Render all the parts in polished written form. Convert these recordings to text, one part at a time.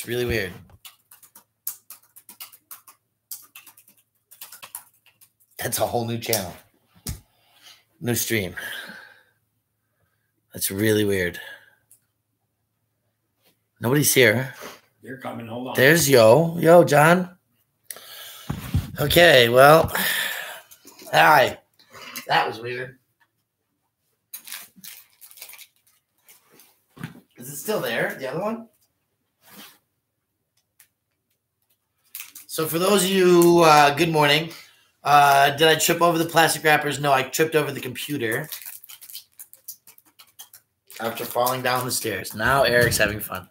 It's really weird. That's a whole new channel. New stream. That's really weird. Nobody's here. You're coming. Hold on. There's Yo. Yo, John. Okay, well. Hi. That was weird. Is it still there? The other one? So for those of you, good morning. Did I trip over the plastic wrappers? No, I tripped over the computer after falling down the stairs. Now Eric's having fun.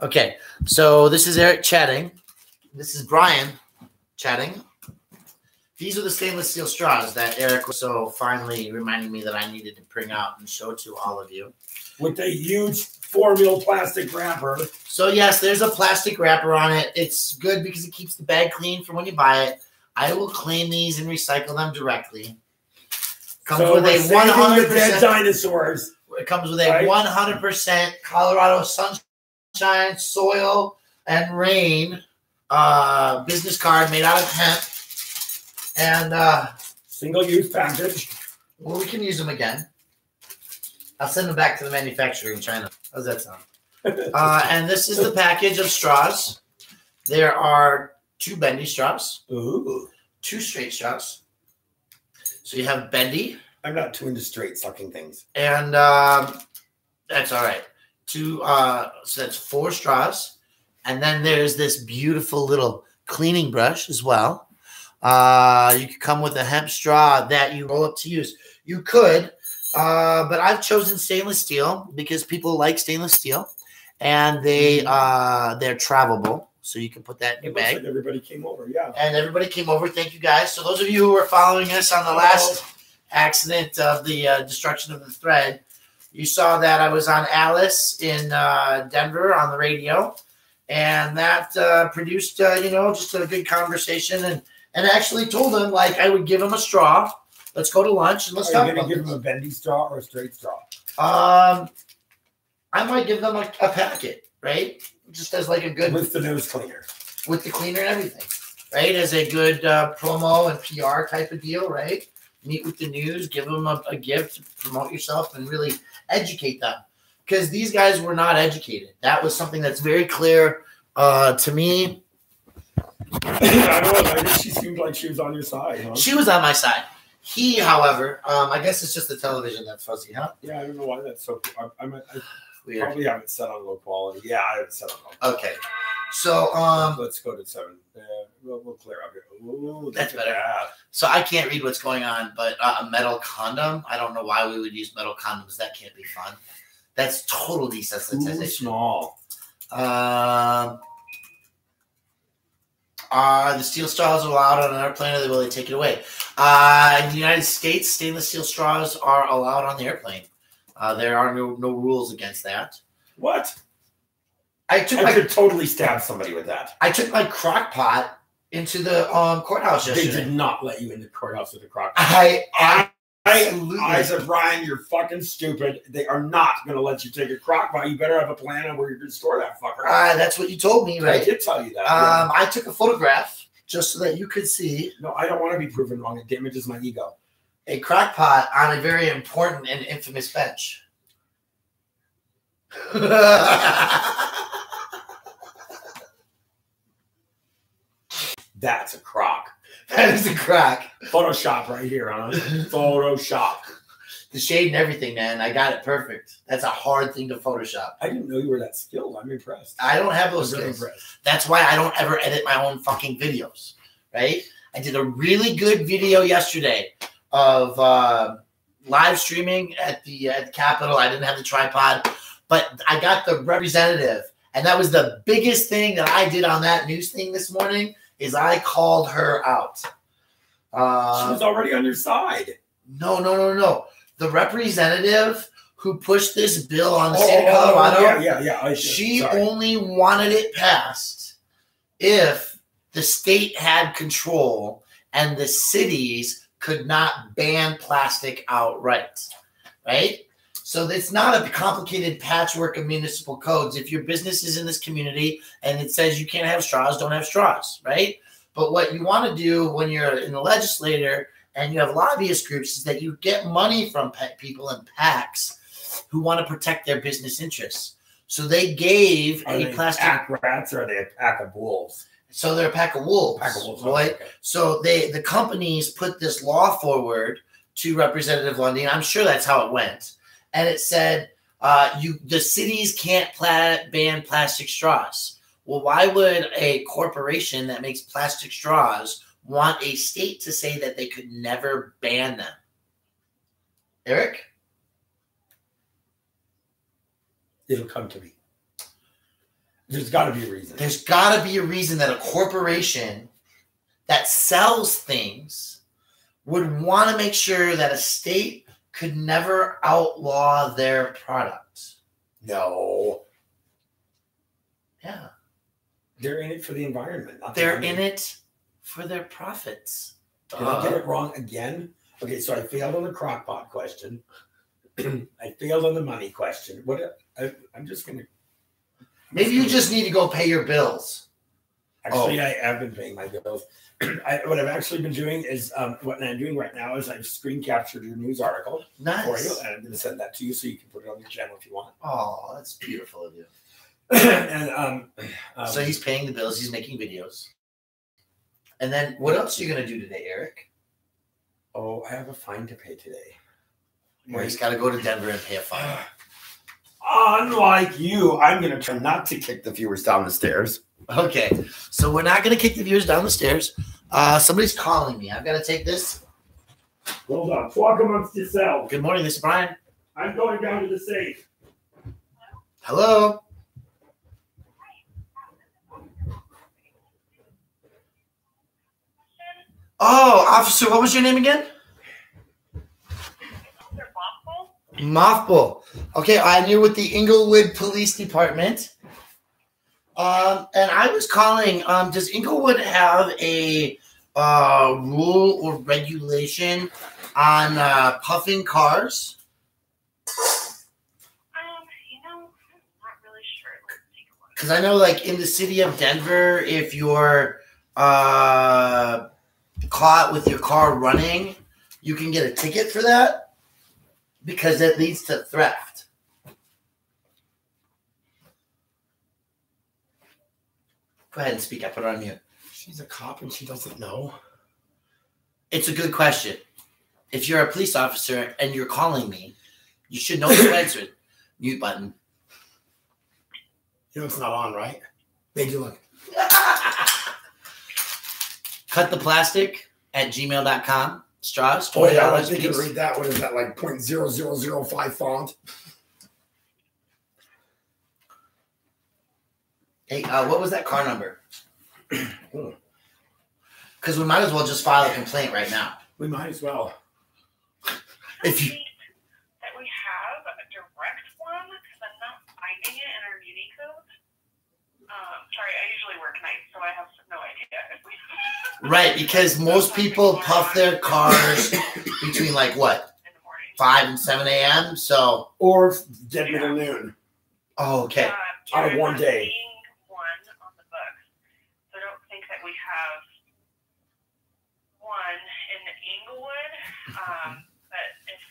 Okay, so this is Eric chatting. This is Brian chatting. These are the stainless steel straws that Eric was so finally reminding me that I needed to bring out and show to all of you. With a huge 4-mil plastic wrapper. So yes, there's a plastic wrapper on it. It's good because it keeps the bag clean for when you buy it. I will clean these and recycle them directly. Comes so with a 100% dead dinosaurs. It comes with a 100% Colorado sunshine, soil, and rain business card made out of hemp. And single-use package. Well, we can use them again. I'll send them back to the manufacturer in China. How's that sound? And this is the package of straws. There are 2 bendy straws. Ooh. 2 straight straws. So you have bendy. I'm not too into straight sucking things. And that's all right. 2, so that's 4 straws. And then there's this beautiful little cleaning brush as well. You could come with a hemp straw that you roll up to use. You could, but I've chosen stainless steel because people like stainless steel, and they're travelable, so you can put that in your bag. Like everybody came over, yeah. And everybody came over. Thank you guys. So those of you who are following us on the last accident of the destruction of the thread, you saw that I was on Alice in Denver on the radio, and that produced just a good conversation and actually told him, like, I would give him a straw. Let's go to lunch and let's talk about it. Are you going to give him a bendy straw or a straight straw? I might give them a packet, right? Just as like a good... With the nose cleaner. With the cleaner and everything, right? As a good promo and PR type of deal, right? Meet with the news, give them a gift to promote yourself and really educate them. Because these guys were not educated. That was something that's very clear to me. I don't know. I think she seemed like she was on your side. Huh? She was on my side. He, however, I guess it's just the television that's fuzzy, huh? Yeah, I don't know why that's so. I Weird. Probably have it set on low quality. Yeah, I have it set on low quality. Okay, so let's go to 7. We'll clear up here. Ooh, that's better. So I can't read what's going on, but a metal condom. I don't know why we would use metal condoms. That can't be fun. That's total desensitization. Too small. The steel straws are allowed on an airplane, or will they take it away? In the United States, stainless steel straws are allowed on the airplane. There are no rules against that. What? I could totally stab somebody with that. I took my crock pot into the courthouse yesterday. They did not let you in the courthouse with the crock pot. I said, Brian, you're fucking stupid. They are not going to let you take a crock pot. You better have a plan on where you're going to store that fucker. That's what you told me, right? I did tell you that. I took a photograph just so that you could see. No, I don't want to be proven wrong. It damages my ego. A crock pot on a very important and infamous bench. That's a crock. That is a crock. Photoshop right here, huh? Photoshop. The shade and everything, man. I got it perfect. That's a hard thing to Photoshop. I didn't know you were that skilled. I'm impressed. I don't have those skills. That's why I don't ever edit my own fucking videos, right? I did a really good video yesterday of live streaming at the Capitol. I didn't have the tripod, but I got the representative. And that was the biggest thing that I did on that news thing this morning is I called her out. She was already on your side. No. The representative who pushed this bill on the state of Colorado, she only wanted it passed if the state had control and the cities could not ban plastic outright, right? So it's not a complicated patchwork of municipal codes. If your business is in this community and it says you can't have straws, don't have straws, right? But what you want to do when you're in the legislator and you have lobbyist groups is that you get money from people in PACs who want to protect their business interests. So they gave a plastic pack rats, or are they a pack of wolves? So they're a pack of wolves. Pack of wolves, right? Okay. So the companies put this law forward to Representative Lundy, and I'm sure that's how it went. And it said the cities can't ban plastic straws. Well, why would a corporation that makes plastic straws want a state to say that they could never ban them? Eric? It'll come to me. There's got to be a reason. There's got to be a reason that a corporation that sells things would want to make sure that a state could never outlaw their product. No. Yeah. They're in it for the environment. They're in it for their profits. Did I get it wrong again? Okay, so I failed on the crockpot question. I failed on the money question. I'm just going to... Maybe you just need to go pay your bills. Actually, I have been paying my bills. What I've actually been doing is, what I'm doing right now is I've screen captured your news article for you, and I'm going to send that to you so you can put it on your channel if you want. Oh, that's beautiful of you. And so he's paying the bills. He's making videos. And then what else are you going to do today, Eric? Oh, I have a fine to pay today. Where he's got to go to Denver and pay a fine. Unlike you, I'm going to try not to kick the viewers down the stairs. Okay, so we're not going to kick the viewers down the stairs. Somebody's calling me. I've got to take this. Hold on. Talk amongst yourselves. Good morning. This is Brian. I'm going down to the safe. Hello. Oh, officer, what was your name again? Mothball. Okay, I'm here with the Inglewood Police Department. And I was calling, does Inglewood have a rule or regulation on puffing cars? I'm not really sure. Let's take a look. Because I know, like, in the city of Denver, if you're caught with your car running, you can get a ticket for that because it leads to theft. Go ahead and speak. I put her on mute. She's a cop and she doesn't know. It's a good question. If you're a police officer and you're calling me, you should know the answer. Mute button. You know it's not on, right? Made you look. Cuttheplastic@gmail.com. Straws. Oh, yeah, I think you can read that. What is that, like 0.0005 font? Hey, what was that car number? Because we might as well just file a complaint right now. We might as well. If you that we have a direct one because I'm not finding it in our Unicode. Sorry, I usually work nights, so I have no idea if we. Right, because most people puff their cars between like what, in the morning. 5 and 7 a.m. So Or dead middle noon. oh, okay. On a one day. One on the books, so I don't think that we have one in Inglewood. But if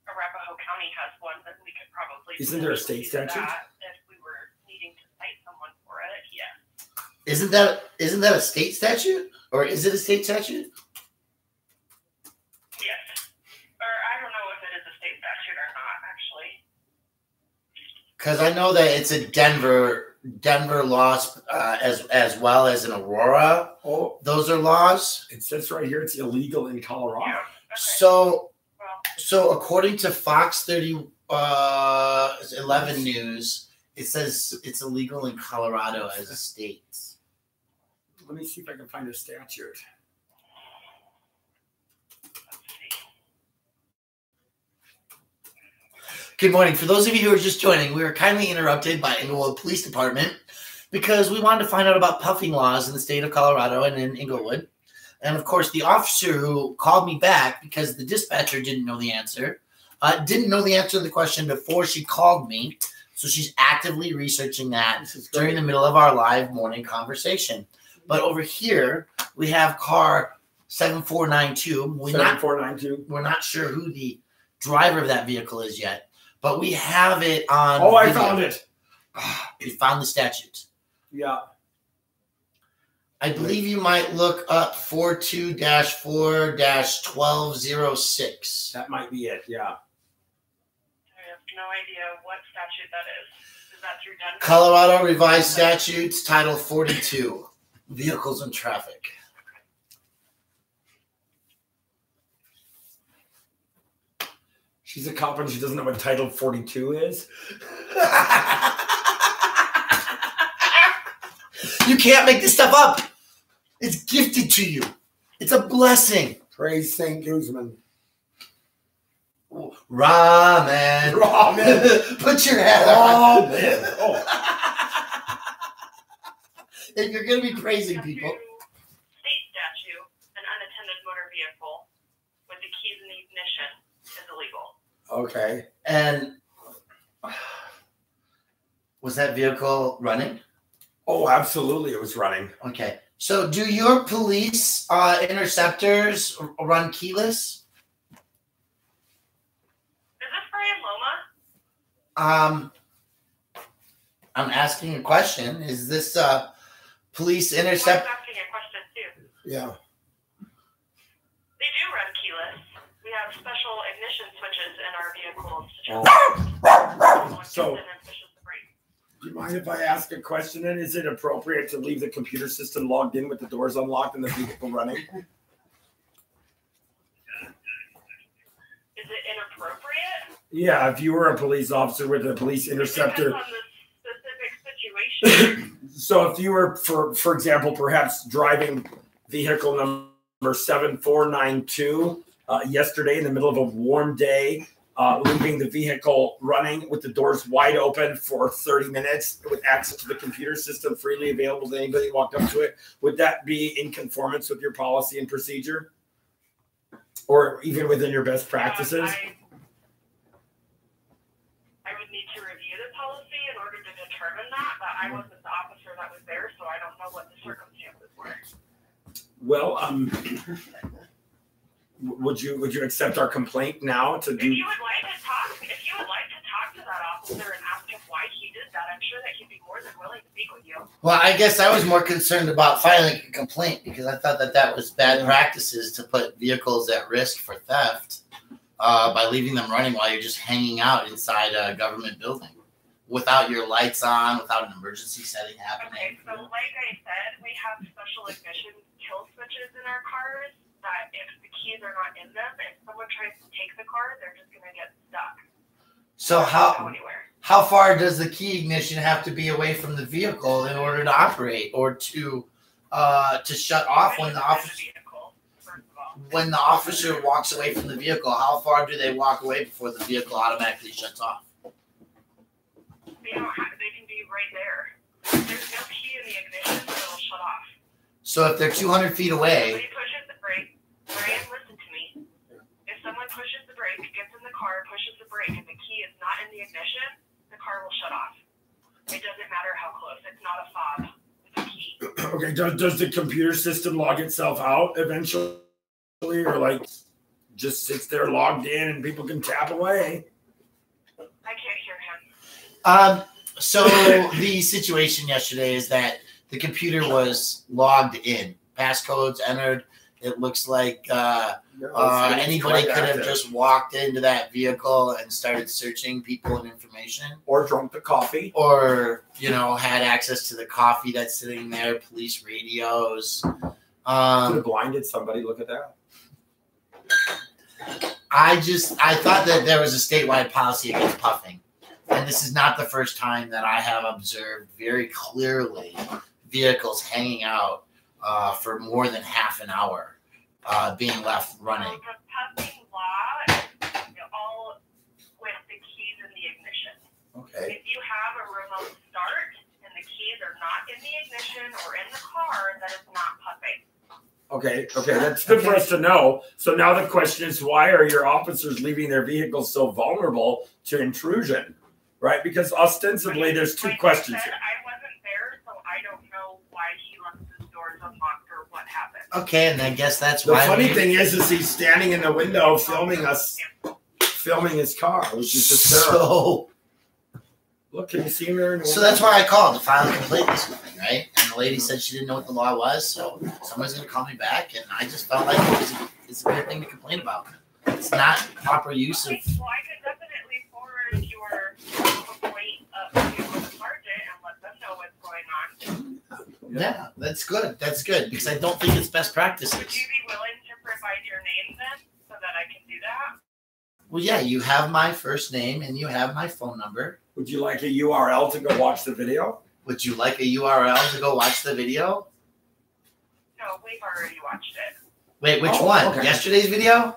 Arapahoe County has one, then we could probably. Isn't there a state use statute? that if we were needing to cite someone for it, yes. Isn't that a state statute, or is it a state statute? Yes. Or I don't know if it is a state statute or not, actually. Because I know that it's a Denver laws as well as in Aurora. Oh, Those are laws. it says right here it's illegal in Colorado. Yeah. Okay. So according to Fox 11 News, it says it's illegal in Colorado as a state. Let me see if I can find a statute. Good morning. For those of you who are just joining, we were kindly interrupted by Inglewood Police Department because we wanted to find out about puffing laws in the state of Colorado and in Inglewood. And of course, the officer who called me back because the dispatcher didn't know the answer Didn't know the answer to the question before she called me. So she's actively researching that during the middle of our live morning conversation. But over here, we have car 7492. 7492. We're not sure who the driver of that vehicle is yet, but we have it on. Oh, I found it. We found the statute. Yeah. I believe you might look up 42-4-1206. That might be it, yeah. I have no idea what statute that is. Is that through Denver? Colorado Revised Statutes, Title 42, Vehicles and Traffic. She's a cop and she doesn't know what Title 42 is. You can't make this stuff up. It's gifted to you. It's a blessing. Praise St. Guzman. Ramen. Ramen. Put your head on. Ramen. Oh. If you're going to be praising people. State statute, an unattended motor vehicle with the keys in the ignition is illegal. Okay. And was that vehicle running? Oh, absolutely. It was running. Okay. So do your police interceptors run keyless? Is this Brian Loma? I'm asking a question. Is this police I'm intercept? asking a question too. Yeah. They do run keyless. We have special ignition switches in our vehicles to just So- and then pushes the brake. Do you mind if I ask a question? And is it appropriate to leave the computer system logged in with the doors unlocked and the vehicle running? Is it inappropriate? Yeah, if you were a police officer with a police interceptor. It depends on the specific situation. So if you were, for example, perhaps driving vehicle number 7492 yesterday in the middle of a warm day, leaving the vehicle running with the doors wide open for 30 minutes with access to the computer system freely available to anybody who walked up to it, would that be in conformance with your policy and procedure? Or even within your best practices? I would need to review the policy in order to determine that, but I wasn't the officer that was there, so I don't know what the circumstances were. Well, would you accept our complaint now to do? If you would like to talk to that officer and ask him why he did that, I'm sure that he'd be more than willing to speak with you. Well, I guess I was more concerned about filing a complaint because I thought that was bad practices to put vehicles at risk for theft by leaving them running while you're just hanging out inside a government building without your lights on, without an emergency setting happening. Okay, so like I said, we have special ignition kill switches in our cars that if the keys are not in them, if someone tries to take the car, they're just going to get stuck. So They can't go anywhere. how far does the key ignition have to be away from the vehicle in order to operate or to shut off when the officer walks away from the vehicle? How far do they walk away before the vehicle automatically shuts off? They can be right there. There's no key in the ignition, so it'll shut off. So if they're 200 feet away, Somebody pushes the brake. Brian, listen to me. If someone pushes the brake, gets in the car, pushes the brake, and the key is not in the ignition, the car will shut off. It doesn't matter how close. It's not a fob. It's a key. Okay, does the computer system log itself out eventually, or like just sits there logged in and people can tap away? I can't hear him. So the situation yesterday is that the computer was logged in, passcodes entered. It looks like anybody could have just walked into that vehicle and started searching people and information, or drunk the coffee, or had access to the coffee that's sitting there, police radios. Could have blinded somebody. Look at that. I thought that there was a statewide policy against puffing. And this is not the first time that I have observed very clearly vehicles hanging out for more than half an hour being left running. The puffing law is all with the keys in the ignition. Okay. If you have a remote start and the keys are not in the ignition or in the car, that is not puffing. Okay, that's good for us to know. So now the question is, why are your officers leaving their vehicles so vulnerable to intrusion? Right? Because ostensibly, there's two questions here. I wasn't there, so I don't know why he left his doors unlocked or what happened. Okay, and I guess that's The why. funny thing is he's standing in the window filming us, filming his car, which is hysterical. So, Look, can you see him there? so that's why I called to file a complaint this morning, right? And the lady said she didn't know what the law was, so someone's going to call me back, and I just felt like it's a good thing to complain about. It's not proper use of. Well, I could definitely forward your complaint up to the sergeant and let them know what's going on. Yeah, that's good. That's good because I don't think it's best practices. Would you be willing to provide your name then so that I can do that? Well, yeah, you have my first name and you have my phone number. Would you like a URL to go watch the video? Would you like a URL to go watch the video? No, we've already watched it. Wait, which one? Okay. Yesterday's video?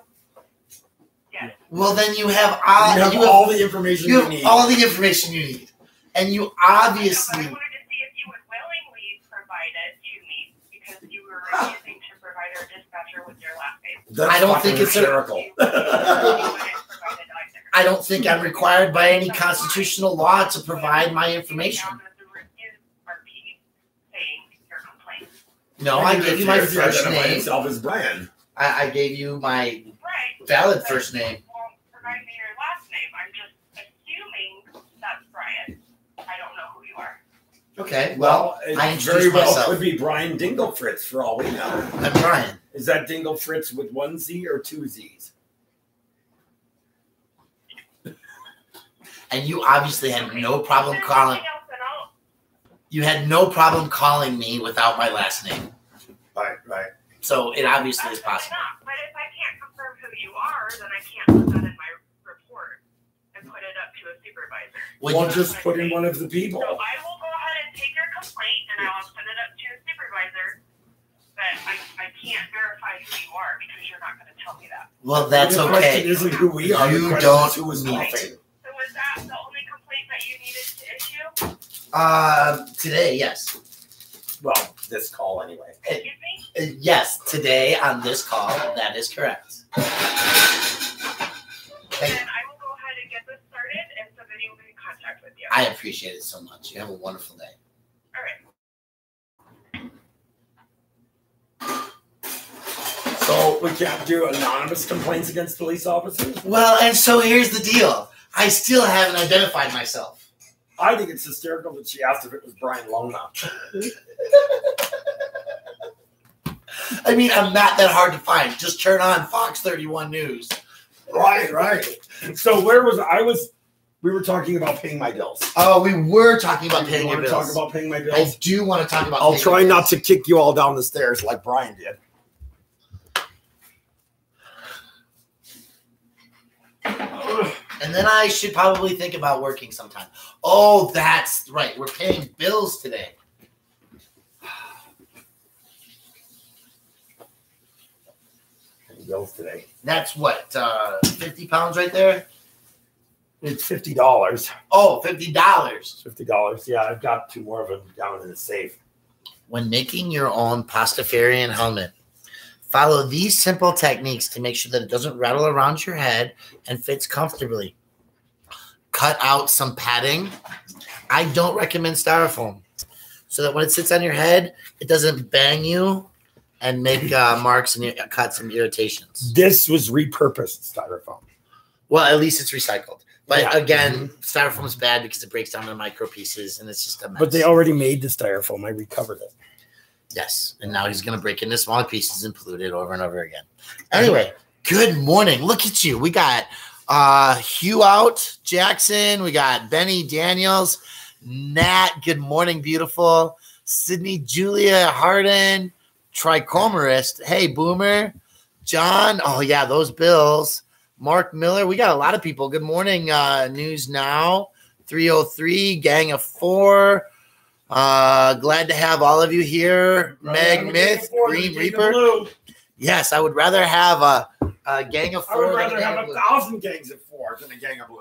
Yes. Well, then you have You have all the information you need. all the information you need, and you obviously. I wanted to see if you would willingly provide it to me because you were refusing to provide our dispatcher with your last name. That's I don't think it's hysterical. I don't think I'm required by any constitutional law to provide my information. No, I gave you my first name. Himself as Brian. I gave you my Right. valid first name. Well, provide me your last name. I'm just assuming that's Brian. I don't know who you are. Okay, well, it I very introduced well myself. could be Brian Dinglefritz for all we know. I'm Brian. Is that Dinglefritz with one Z or two Z's? And you obviously had no problem If there's calling. anything else, then I'll- You had no problem calling me without my last name. Right. So it obviously is Absolutely possible. not. But if I can't confirm who you are, then I can't put that in my report and put it up to a supervisor. Would Well, you just put in one of the people. So I will go ahead and take your complaint and I will send it up to a supervisor. But I can't verify who you are because you're not going to tell me that. Well, that's The question okay. isn't who we are. You the question don't is who is need bluffing. So was that the only complaint that you needed to issue? Today, yes. Well, this call anyway. Excuse me? Yes, today on this call, that is correct. Then I will go ahead and get this started and somebody will be in contact with you. I appreciate it so much. You have a wonderful day. All right. So we can't do anonymous complaints against police officers? Well, and so here's the deal. I still haven't identified myself. I think it's hysterical that she asked if it was Brian Lona. I mean, I'm not that hard to find. Just turn on Fox 31 News. Right. So we were talking about paying my bills. Oh, we were talking about Do paying you your want to bills. talk about paying my I bills? do want to talk about I'll paying try your not bills. to kick you all down the stairs like Brian did. And then I should probably think about working sometime. Oh, that's right. We're paying bills today. Paying bills today. That's what, 50 pounds right there? It's $50. Oh, $50. $50. Yeah, I've got two more of them down in the safe. When making your own Pastafarian helmet, follow these simple techniques to make sure that it doesn't rattle around your head and fits comfortably. Cut out some padding. I don't recommend styrofoam, so that when it sits on your head, it doesn't bang you and make marks and cuts and irritations. This was repurposed styrofoam. Well, at least it's recycled. But Yeah. again, styrofoam is bad because it breaks down into micro pieces and it's just a mess. But they already made the styrofoam. I recovered it. Yes, and now he's going to break into smaller pieces and pollute it over and over again. Anyway, good morning. Look at you. We got Hugh out, Jackson. We got Benny Daniels, Nat. Good morning, beautiful. Sydney, Julia, Harden, Trichomerist. Hey, Boomer, John. Oh yeah, those Bills. Mark Miller. We got a lot of people. Good morning, News Now. 303, Gang of Four. Glad to have all of you here. Meg Myth, Green Reaper. Yes, I would rather have a gang of I four. would than a rather gang have of blue. 1,000 gangs of four than a gang of blue.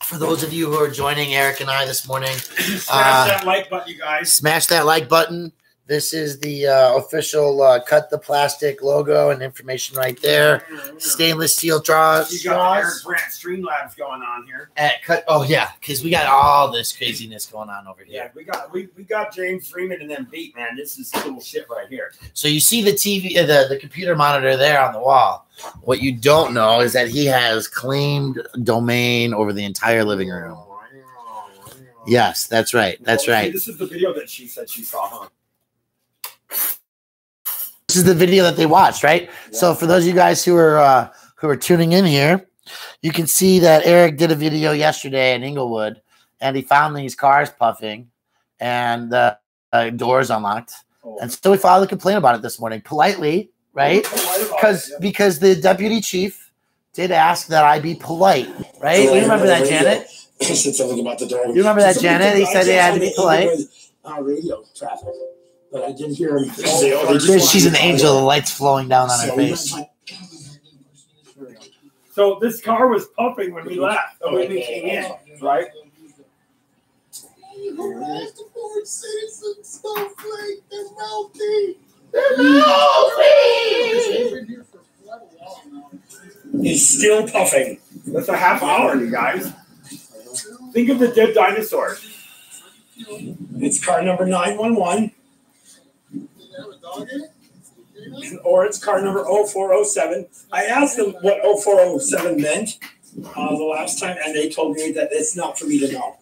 For those of you who are joining Eric and I this morning, Smash that like button, you guys. smash that like button. This is the official cut the plastic logo and information right there. Stainless steel straws. You got the Eric Brandt Streamlabs going on here. Oh yeah, because we got all this craziness going on over here. Yeah, we got James Freeman and then beat, man. This is cool shit right here. So you see the TV, the computer monitor there on the wall. What you don't know is that he has claimed domain over the entire living room. Yes, that's right. That's right. This is the video that she said she saw, huh? This is the video that they watched, right? Yeah. So for those of you guys who are tuning in here, you can see that Eric did a video yesterday in Inglewood, and he found these cars puffing, and the doors unlocked, and so we filed a complaint about it this morning, politely, right? Because the deputy chief did ask that I be polite, right? You remember that, Janet? He said something about the door. You remember that, Janet? He said they had to be polite. Radio traffic. But I didn't hear him. She's an angel. The lights flowing down on her face. So this car was puffing when we left. When we came in, right? He's still puffing. That's a half hour, you guys. Think of the dead dinosaurs. It's car number 911. Or it's car number 0407. I asked them what 0407 meant the last time, and they told me that it's not for me to know.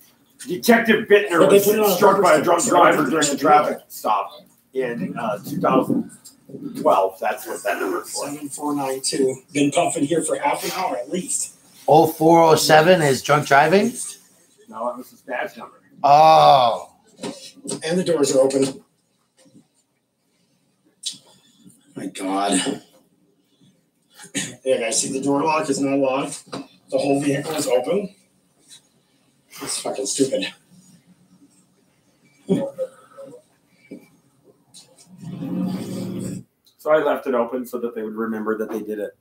Detective Bittner was struck by a drunk driver during a traffic stop in 2012. That's what that number is for. 7492. Been puffing here for half an hour at least. 0407 is drunk driving? No, that was his badge number. Oh. And the doors are open. My God. Yeah, guys, see the door lock is not locked. The whole vehicle is open. It's fucking stupid. So I left it open so that they would remember that they did it.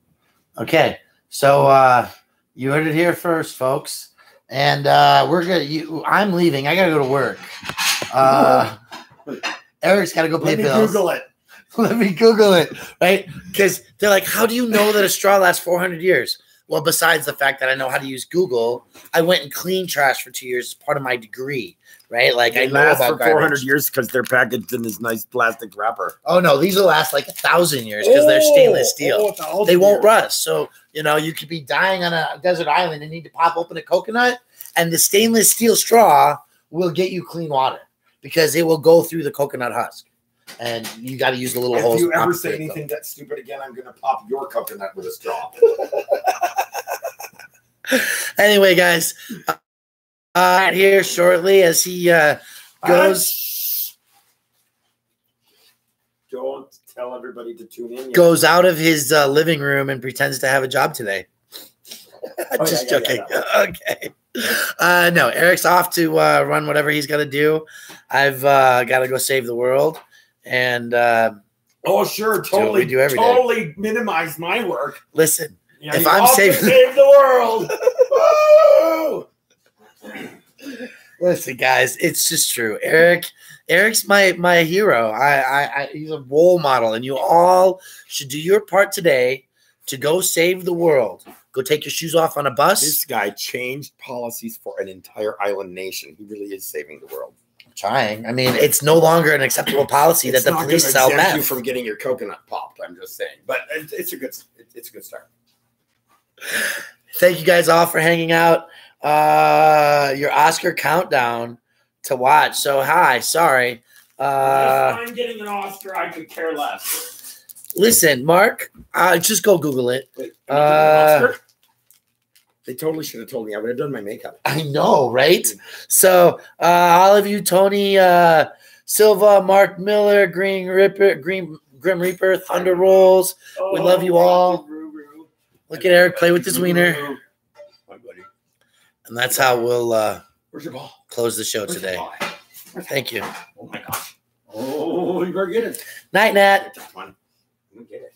Okay. So you heard it here first, folks. And I'm leaving. I gotta go to work. Eric's gotta go pay bills. Google it. Let me Google it, right? Because they're like, how do you know that a straw lasts 400 years? Well, besides the fact that I know how to use Google, I went and cleaned trash for 2 years as part of my degree, right? Like they I know last about for 400 years because they're packaged in this nice plastic wrapper. Oh no, these will last like 1,000 years because they're stainless steel. They won't rust. So you could be dying on a desert island and need to pop open a coconut, and the stainless steel straw will get you clean water because it will go through the coconut husk. And you got to use the little holes. If you ever say anything that's stupid again, I'm going to pop your coconut with a straw. Anyway, guys, here shortly as he goes. Don't tell everybody to tune in. Goes out of his living room and pretends to have a job today. Just joking. Okay. No, Eric's off to run whatever he's got to do. I've got to go save the world. And oh sure, totally do every totally day. Minimize my work. Listen, if I'm saving save the world. Listen, guys, it's just true. Eric's my hero. He's a role model, and you all should do your part today to go save the world. Go take your shoes off on a bus. This guy changed policies for an entire island nation. He really is saving the world. Trying. I mean, it's no longer an acceptable policy that the police sell meth. You from getting your coconut popped. I'm just saying, but it's a good start. Thank you guys all for hanging out. Your Oscar countdown to watch. So sorry. I'm getting an Oscar. I could care less. Listen, Mark, just go Google it. Wait, Oscar? They totally should have told me. I would have done my makeup. I know, right? So, all of you, Tony Silva, Mark Miller, Grim Reaper, Thunder Rolls, we love you all. Look at Eric play with his wiener. My buddy. And that's how we'll Where's your ball? Close the show today. Thank you. Oh, my gosh. Oh, you better get it. Night, Nat. Get it.